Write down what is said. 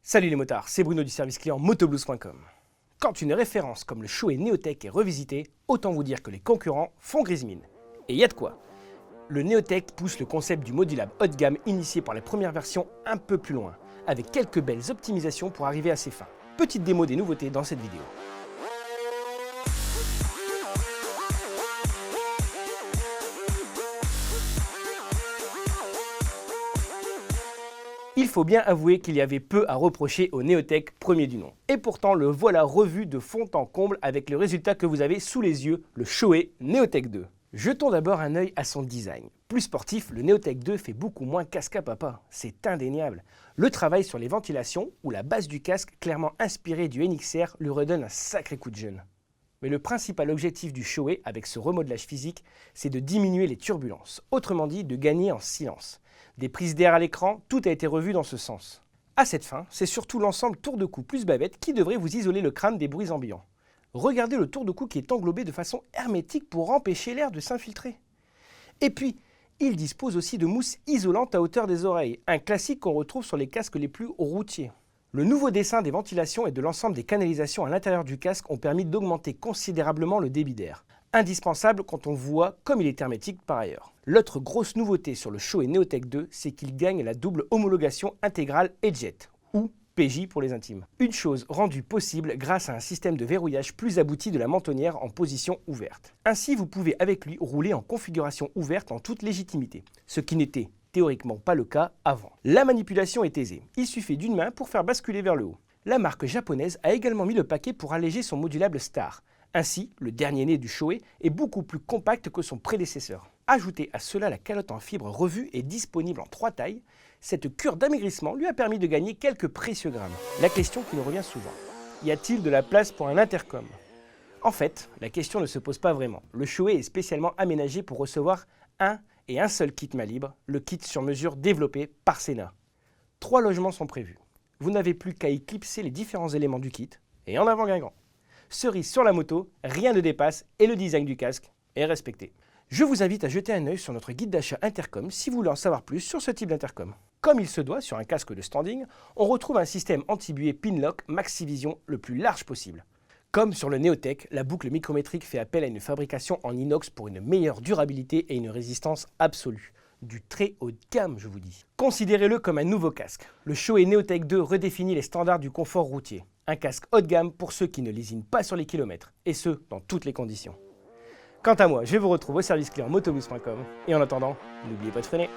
Salut les motards, c'est Bruno du service client motoblues.com. Quand une référence comme le Shoei Neotech est revisitée, autant vous dire que les concurrents font grise mine. Et y a de quoi. Le Neotech pousse le concept du modulable haut de gamme initié par la première version un peu plus loin, avec quelques belles optimisations pour arriver à ses fins. Petite démo des nouveautés dans cette vidéo. Il faut bien avouer qu'il y avait peu à reprocher au Neotech premier du nom. Et pourtant, le voilà revu de fond en comble avec le résultat que vous avez sous les yeux, le Shoei Neotech 2. Jetons d'abord un œil à son design. Plus sportif, le Neotech 2 fait beaucoup moins casque à papa, c'est indéniable. Le travail sur les ventilations ou la base du casque clairement inspiré du NXR lui redonne un sacré coup de jeune. Mais le principal objectif du Shoei avec ce remodelage physique, c'est de diminuer les turbulences, autrement dit de gagner en silence. Des prises d'air à l'écran, tout a été revu dans ce sens. À cette fin, c'est surtout l'ensemble tour de cou plus bavette qui devrait vous isoler le crâne des bruits ambiants. Regardez le tour de cou qui est englobé de façon hermétique pour empêcher l'air de s'infiltrer. Et puis, il dispose aussi de mousse isolante à hauteur des oreilles, un classique qu'on retrouve sur les casques les plus routiers. Le nouveau dessin des ventilations et de l'ensemble des canalisations à l'intérieur du casque ont permis d'augmenter considérablement le débit d'air. Indispensable quand on voit comme il est hermétique par ailleurs. L'autre grosse nouveauté sur le Shoei Neotech 2, c'est qu'il gagne la double homologation intégrale EJET, ou PJ pour les intimes. Une chose rendue possible grâce à un système de verrouillage plus abouti de la mentonnière en position ouverte. Ainsi, vous pouvez avec lui rouler en configuration ouverte en toute légitimité, ce qui n'était théoriquement pas le cas avant. La manipulation est aisée, il suffit d'une main pour faire basculer vers le haut. La marque japonaise a également mis le paquet pour alléger son modulable Star. Ainsi, le dernier né du Shoei est beaucoup plus compact que son prédécesseur. Ajoutez à cela la calotte en fibre revue et disponible en 3 tailles, cette cure d'amaigrissement lui a permis de gagner quelques précieux grammes. La question qui nous revient souvent, y a-t-il de la place pour un intercom? En fait, la question ne se pose pas vraiment. Le Shoei est spécialement aménagé pour recevoir un et un seul kit main libre, le kit sur mesure développé par Sena. 3 logements sont prévus. Vous n'avez plus qu'à y clipser les différents éléments du kit, et en avant Guingamp. Cerise sur la moto, rien ne dépasse et le design du casque est respecté. Je vous invite à jeter un œil sur notre guide d'achat intercom si vous voulez en savoir plus sur ce type d'intercom. Comme il se doit sur un casque de standing, on retrouve un système anti-buée Pinlock Maxivision le plus large possible. Comme sur le Neotech, la boucle micrométrique fait appel à une fabrication en inox pour une meilleure durabilité et une résistance absolue. Du très haut de gamme, je vous dis. Considérez-le comme un nouveau casque. Le Shoei Neotech 2 redéfinit les standards du confort routier. Un casque haut de gamme pour ceux qui ne lésinent pas sur les kilomètres, et ce, dans toutes les conditions. Quant à moi, je vous retrouve au service client motoblues.com, et en attendant, n'oubliez pas de freiner.